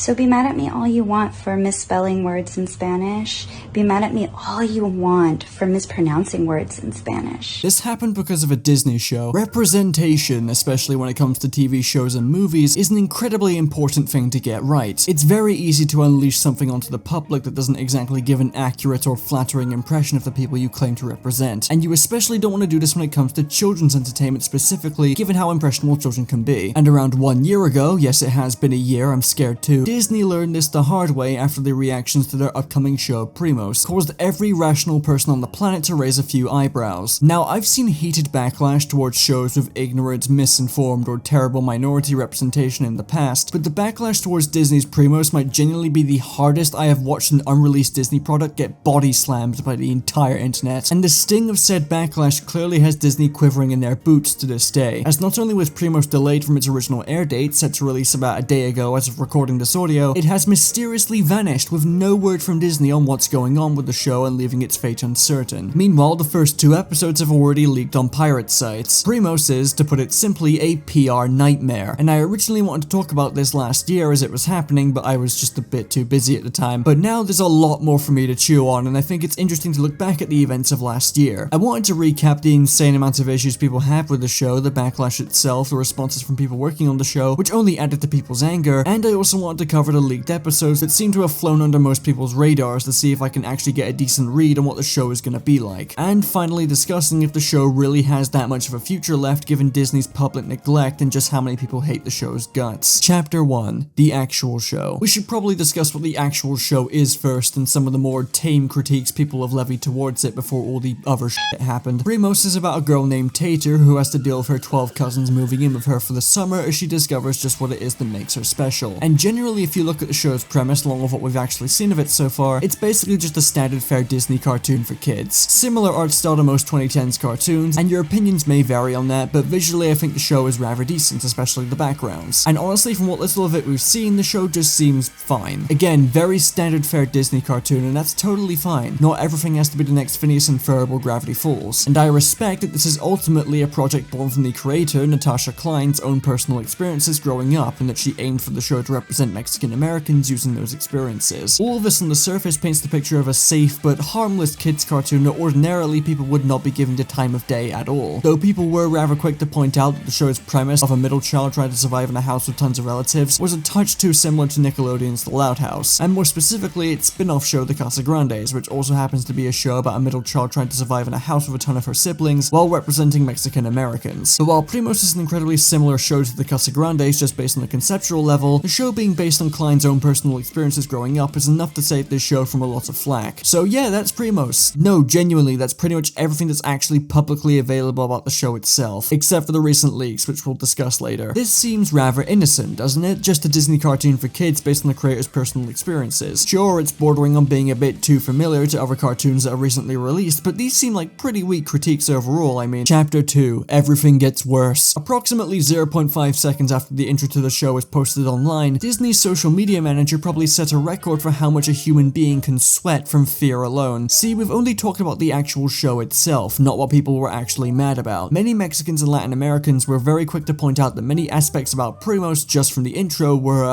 So be mad at me all you want for misspelling words in Spanish. Be mad at me all you want for mispronouncing words in Spanish. This happened because of a Disney show. Representation, especially when it comes to TV shows and movies, is an incredibly important thing to get right. It's very easy to unleash something onto the public that doesn't exactly give an accurate or flattering impression of the people you claim to represent. And you especially don't want to do this when it comes to children's entertainment specifically, given how impressionable children can be. And around 1 year ago, yes it has been a year, I'm scared too, Disney learned this the hard way after the reactions to their upcoming show Primos caused every rational person on the planet to raise a few eyebrows. Now, I've seen heated backlash towards shows with ignorant, misinformed, or terrible minority representation in the past, but the backlash towards Disney's Primos might genuinely be the hardest I have watched an unreleased Disney product get body slammed by the entire internet. And the sting of said backlash clearly has Disney quivering in their boots to this day, as not only was Primos delayed from its original air date, set to release about a day ago as of recording this audio, it has mysteriously vanished with no word from Disney on what's going on with the show and leaving its fate uncertain. Meanwhile, the first 2 episodes have already leaked on pirate sites. Primos is, to put it simply, a PR nightmare, and I originally wanted to talk about this last year as it was happening, but I was just a bit too busy at the time. But now there's a lot more for me to chew on, and I think it's interesting to look back at the events of last year. I wanted to recap the insane amount of issues people had with the show, the backlash itself, the responses from people working on the show, which only added to people's anger, and I also wanted to cover the leaked episodes that seem to have flown under most people's radars to see if I can actually get a decent read on what the show is going to be like. And finally discussing if the show really has that much of a future left given Disney's public neglect and just how many people hate the show's guts. Chapter 1. The actual show. We should probably discuss what the actual show is first and some of the more tame critiques people have levied towards it before all the other shit happened. Primos is about a girl named Tater who has to deal with her 12 cousins moving in with her for the summer as she discovers just what it is that makes her special. And generally, if you look at the show's premise along with what we've actually seen of it so far, it's basically just a standard fare Disney cartoon for kids. Similar art style to most 2010s cartoons, and your opinions may vary on that, but visually I think the show is rather decent, especially the backgrounds. And honestly, from what little of it we've seen, the show just seems fine. Again, very standard fare Disney cartoon, and that's totally fine. Not everything has to be the next Phineas and Ferb or Gravity Falls. And I respect that this is ultimately a project born from the creator, Natasha Klein's own personal experiences growing up, and that she aimed for the show to represent Mexican Americans using those experiences. All of this on the surface paints the picture of a safe but harmless kids cartoon that ordinarily people would not be giving the time of day at all. Though people were rather quick to point out that the show's premise of a middle child trying to survive in a house with tons of relatives was a touch too similar to Nickelodeon's The Loud House, and more specifically its spin-off show The Casagrandes, which also happens to be a show about a middle child trying to survive in a house with a ton of her siblings while representing Mexican Americans. But while Primos is an incredibly similar show to The Casagrandes just based on the conceptual level, the show being based on Klein's own personal experiences growing up is enough to save this show from a lot of flack. So yeah, that's Primos. No, genuinely, that's pretty much everything that's actually publicly available about the show itself, except for the recent leaks, which we'll discuss later. This seems rather innocent, doesn't it? Just a Disney cartoon for kids based on the creator's personal experiences. Sure, it's bordering on being a bit too familiar to other cartoons that are recently released, but these seem like pretty weak critiques overall. I mean, Chapter 2. Everything gets worse. Approximately 0.5 seconds after the intro to the show was posted online, Disney's social media manager probably set a record for how much a human being can sweat from fear alone. See, we've only talked about the actual show itself, not what people were actually mad about. Many Mexicans and Latin Americans were very quick to point out that many aspects about Primos just from the intro were,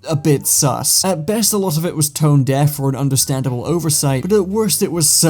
a bit sus. At best, a lot of it was tone deaf or an understandable oversight, but at worst it was,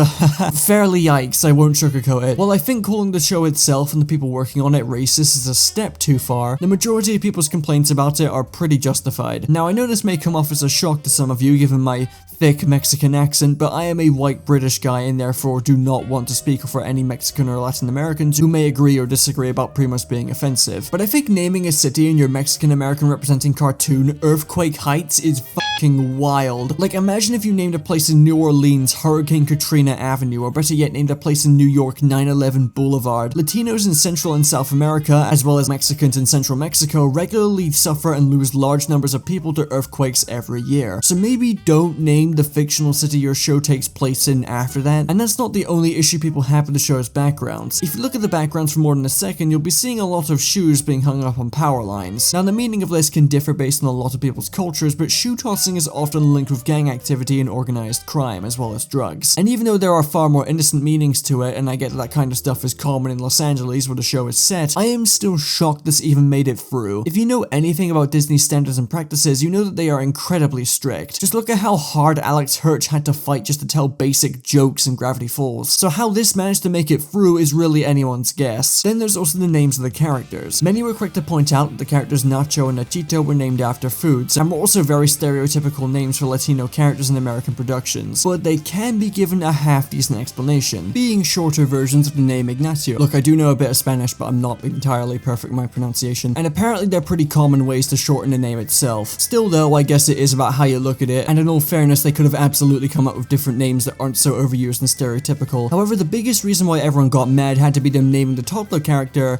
fairly yikes, I won't sugarcoat it. While I think calling the show itself and the people working on it racist is a step too far, the majority of people's complaints about it are pretty justified. Now, I know this may come off as a shock to some of you given my thick Mexican accent, but I am a white British guy and therefore do not want to speak for any Mexican or Latin Americans who may agree or disagree about Primos being offensive. But I think naming a city in your Mexican American representing cartoon Earthquake Heights is fucking wild. Like, imagine if you named a place in New Orleans Hurricane Katrina Avenue, or better yet named a place in New York 9/11 Boulevard. Latinos in Central and South America, as well as Mexicans in Central Mexico, regularly suffer and lose large numbers of people to earthquakes every year. So maybe don't name the fictional city your show takes place in after that. And that's not the only issue people have with the show's backgrounds. If you look at the backgrounds for more than a second, you'll be seeing a lot of shoes being hung up on power lines. Now, the meaning of this can differ based on a lot of people's people's cultures, but shoe tossing is often linked with gang activity and organized crime, as well as drugs. And even though there are far more innocent meanings to it, and I get that kind of stuff is common in Los Angeles where the show is set, I am still shocked this even made it through. If you know anything about Disney's standards and practices, you know that they are incredibly strict. Just look at how hard Alex Hirsch had to fight just to tell basic jokes in Gravity Falls. So how this managed to make it through is really anyone's guess. Then there's also the names of the characters. Many were quick to point out that the characters Nacho and Nachito were named after foods, and were also very stereotypical names for Latino characters in American productions, but they can be given a half-decent explanation, being shorter versions of the name Ignacio. Look, I do know a bit of Spanish, but I'm not entirely perfect in my pronunciation, and apparently they're pretty common ways to shorten the name itself. Still though, I guess it is about how you look at it, and in all fairness, they could have absolutely come up with different names that aren't so overused and stereotypical. However, the biggest reason why everyone got mad had to be them naming the toddler character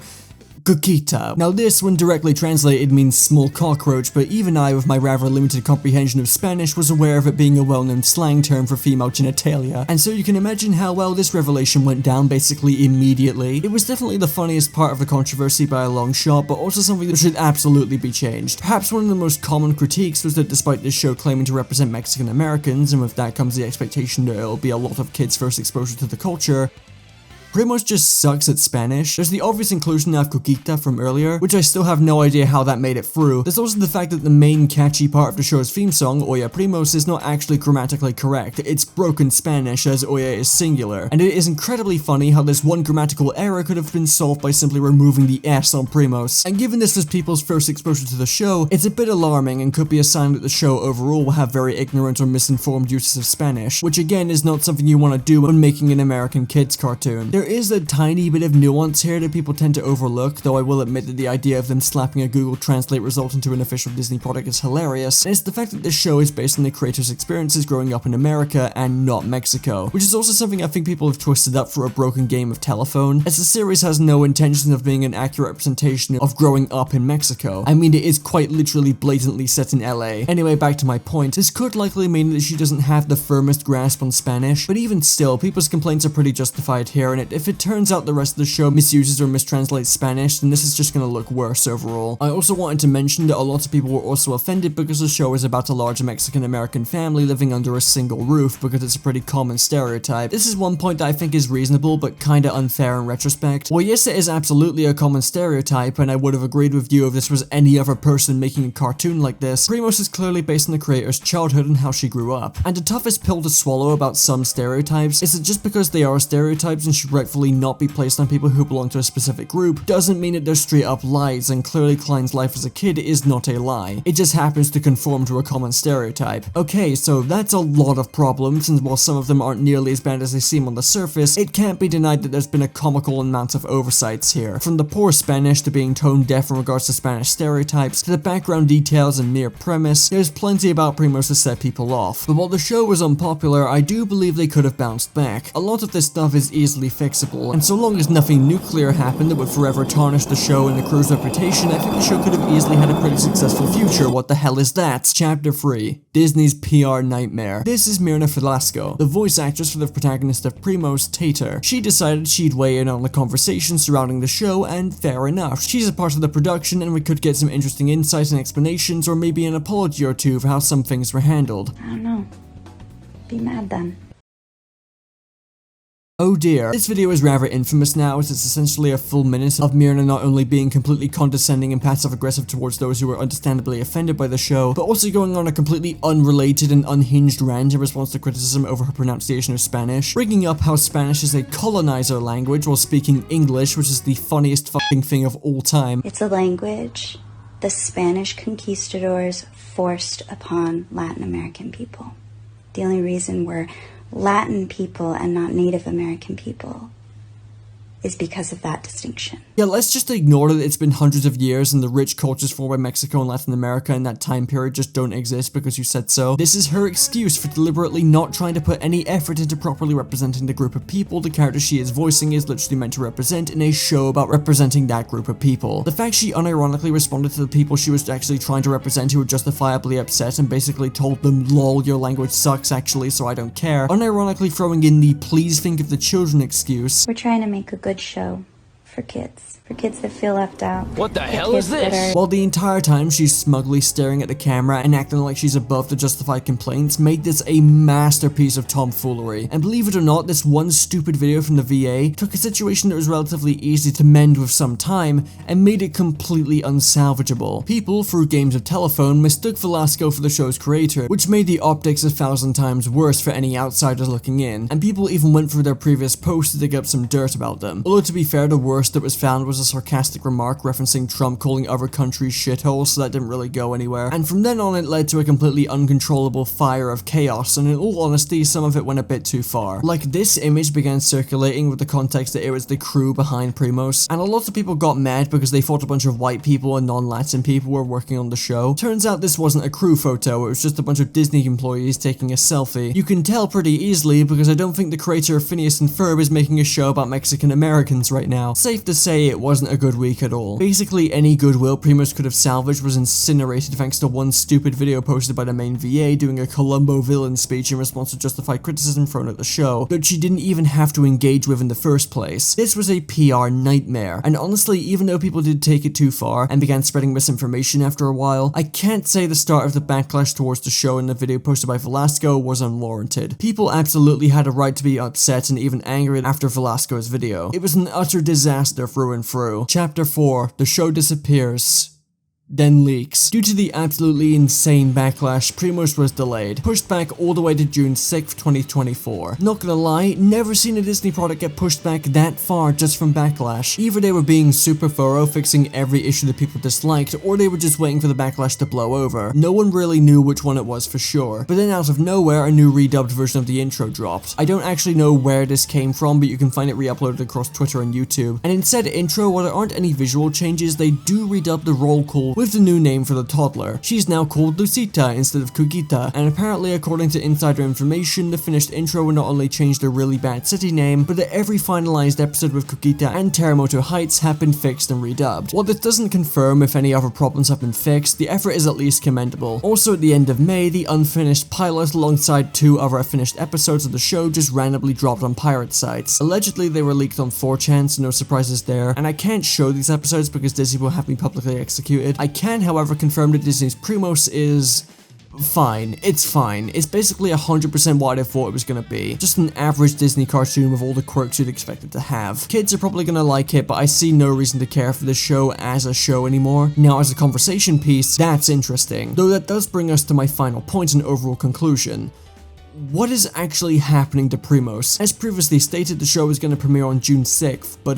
Coquita. Now this, when directly translated, means small cockroach, but even I, with my rather limited comprehension of Spanish, was aware of it being a well-known slang term for female genitalia, and so you can imagine how well this revelation went down basically immediately. It was definitely the funniest part of the controversy by a long shot, but also something that should absolutely be changed. Perhaps one of the most common critiques was that despite this show claiming to represent Mexican Americans, and with that comes the expectation that it'll be a lot of kids' first exposure to the culture, Primos just sucks at Spanish. There's the obvious inclusion of Coquita from earlier, which I still have no idea how that made it through. There's also the fact that the main catchy part of the show's theme song, Oye Primos, is not actually grammatically correct. It's broken Spanish, as Oye is singular. And it is incredibly funny how this one grammatical error could have been solved by simply removing the S on Primos. And given this was people's first exposure to the show, it's a bit alarming and could be a sign that the show overall will have very ignorant or misinformed uses of Spanish, which again is not something you want to do when making an American kids cartoon. There is a tiny bit of nuance here that people tend to overlook, though I will admit that the idea of them slapping a Google Translate result into an official Disney product is hilarious, and it's the fact that this show is based on the creator's experiences growing up in America and not Mexico, which is also something I think people have twisted up for a broken game of telephone, as the series has no intention of being an accurate representation of growing up in Mexico. I mean, it is quite literally blatantly set in LA. Anyway, back to my point, this could likely mean that she doesn't have the firmest grasp on Spanish, but even still, people's complaints are pretty justified here, and if it turns out the rest of the show misuses or mistranslates Spanish, then this is just gonna look worse overall. I also wanted to mention that a lot of people were also offended because the show is about a large Mexican-American family living under a single roof, because it's a pretty common stereotype. This is one point that I think is reasonable, but kinda unfair in retrospect. Well, yes, it is absolutely a common stereotype, and I would have agreed with you if this was any other person making a cartoon like this. Primos is clearly based on the creator's childhood and how she grew up. And the toughest pill to swallow about some stereotypes is that just because they are stereotypes and should rightfully not be placed on people who belong to a specific group doesn't mean that they're straight up lies, and clearly Klein's life as a kid is not a lie. It just happens to conform to a common stereotype. Okay, so that's a lot of problems, and while some of them aren't nearly as bad as they seem on the surface, it can't be denied that there's been a comical amount of oversights here. From the poor Spanish to being tone deaf in regards to Spanish stereotypes, to the background details and mere premise, there's plenty about Primos to set people off. But while the show was unpopular, I do believe they could have bounced back. A lot of this stuff is easily fixable, and so long as nothing nuclear happened that would forever tarnish the show and the crew's reputation, I think the show could have easily had a pretty successful future. What the hell is that? Chapter 3. Disney's PR nightmare. This is Myrna Velasco, the voice actress for the protagonist of Primos, Tater. She decided she'd weigh in on the conversation surrounding the show, and fair enough. She's a part of the production, and we could get some interesting insights and explanations, or maybe an apology or two for how some things were handled. I don't know. Be mad then. Oh dear. This video is rather infamous now, as it's essentially a full minute of Myrna not only being completely condescending and passive-aggressive towards those who were understandably offended by the show, but also going on a completely unrelated and unhinged rant in response to criticism over her pronunciation of Spanish, bringing up how Spanish is a colonizer language while speaking English, which is the funniest fucking thing of all time. It's a language the Spanish conquistadors forced upon Latin American people. The only reason we're Latin people and not Native American people is because of that distinction. Yeah, let's just ignore that it's been hundreds of years and the rich cultures formed by Mexico and Latin America in that time period just don't exist because you said so. This is her excuse for deliberately not trying to put any effort into properly representing the group of people the character she is voicing is literally meant to represent in a show about representing that group of people. The fact she unironically responded to the people she was actually trying to represent who were justifiably upset and basically told them, lol, your language sucks actually, so I don't care, unironically throwing in the please think of the children excuse. We're trying to make a good show for kids. for kids that feel left out. What the hell kids is this? While the entire time she's smugly staring at the camera and acting like she's above the justified complaints, made this a masterpiece of tomfoolery. And believe it or not, this one stupid video from the VA took a situation that was relatively easy to mend with some time and made it completely unsalvageable. People, through games of telephone, mistook Velasco for the show's creator, which made the optics 1,000 times worse for any outsiders looking in, and people even went through their previous posts to dig up some dirt about them. Although to be fair, the worst that was found was a sarcastic remark referencing Trump calling other countries shitholes, so that didn't really go anywhere. And from then on it led to a completely uncontrollable fire of chaos, and in all honesty, some of it went a bit too far. Like, this image began circulating with the context that it was the crew behind Primos, and a lot of people got mad because they thought a bunch of white people and non-Latin people were working on the show. Turns out this wasn't a crew photo, it was just a bunch of Disney employees taking a selfie. You can tell pretty easily because I don't think the creator of Phineas and Ferb is making a show about Mexican Americans right now. Safe to say it wasn't a good week at all. Basically, any goodwill Primos could have salvaged was incinerated thanks to one stupid video posted by the main VA doing a Columbo villain speech in response to justified criticism thrown at the show that she didn't even have to engage with in the first place. This was a PR nightmare, and honestly, even though people did take it too far and began spreading misinformation after a while, I can't say the start of the backlash towards the show in the video posted by Velasco was unwarranted. People absolutely had a right to be upset and even angry after Velasco's video. It was an utter disaster through and through. Chapter 4, the show disappears. Then leaks. Due to the absolutely insane backlash, Primos was delayed, pushed back all the way to June 6th, 2024. Not gonna lie, never seen a Disney product get pushed back that far just from backlash. Either they were being super thorough, fixing every issue that people disliked, or they were just waiting for the backlash to blow over. No one really knew which one it was for sure. But then out of nowhere, a new redubbed version of the intro dropped. I don't actually know where this came from, but you can find it re-uploaded across Twitter and YouTube. And in said intro, while there aren't any visual changes, they do redub the roll call with the new name for the toddler. She's now called Lucita instead of Kukita, and apparently according to insider information, the finished intro would not only change the really bad city name, but that every finalized episode with Kukita and Terremoto Heights have been fixed and redubbed. While this doesn't confirm if any other problems have been fixed, the effort is at least commendable. Also at the end of May, the unfinished pilot alongside 2 other finished episodes of the show just randomly dropped on pirate sites. Allegedly they were leaked on 4chan, so no surprises there, and I can't show these episodes because Disney will have me publicly executed. I can, however, confirm that Disney's Primos is fine. It's fine. It's basically 100% what I thought it was gonna be. Just an average Disney cartoon with all the quirks you'd expect it to have. Kids are probably gonna like it, but I see no reason to care for this show as a show anymore. Now, as a conversation piece, that's interesting. Though that does bring us to my final point and overall conclusion. What is actually happening to Primos? As previously stated, the show is going to premiere on June 6th, but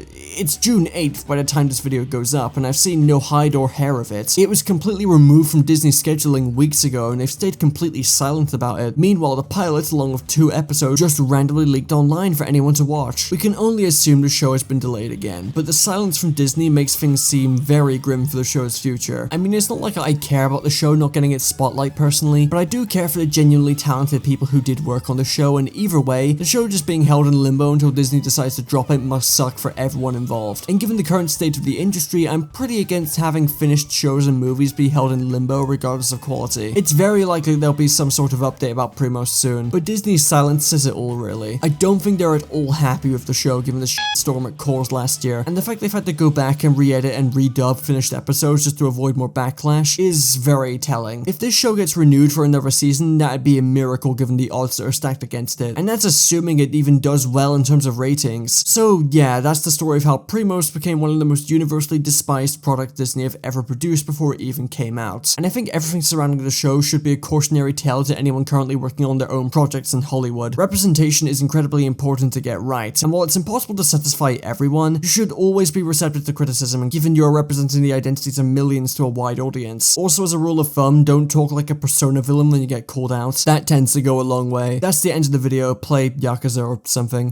it's June 8th by the time this video goes up, and I've seen no hide or hair of it. It was completely removed from Disney scheduling weeks ago, and they've stayed completely silent about it. Meanwhile, the pilot, along with 2 episodes, just randomly leaked online for anyone to watch. We can only assume the show has been delayed again, but the silence from Disney makes things seem very grim for the show's future. I mean, it's not like I care about the show not getting its spotlight personally, but I do care for the genuinely talented people who did work on the show, and either way, the show just being held in limbo until Disney decides to drop it must suck for everyone involved. And given the current state of the industry, I'm pretty against having finished shows and movies be held in limbo regardless of quality. It's very likely there'll be some sort of update about Primos soon, but Disney's silence says it all really. I don't think they're at all happy with the show given the shitstorm it caused last year, and the fact they've had to go back and re-edit and redub finished episodes just to avoid more backlash is very telling. If this show gets renewed for another season, that'd be a miracle given the odds that are stacked against it, and that's assuming it even does well in terms of ratings. So yeah, that's the story of how Primos became one of the most universally despised products Disney have ever produced before it even came out. And I think everything surrounding the show should be a cautionary tale to anyone currently working on their own projects in Hollywood. Representation is incredibly important to get right, and while it's impossible to satisfy everyone, you should always be receptive to criticism, given you're representing the identities of millions to a wide audience. Also, as a rule of thumb, don't talk like a Persona villain when you get called out. That tends to go a long way. That's the end of the video. Play Yakuza or something.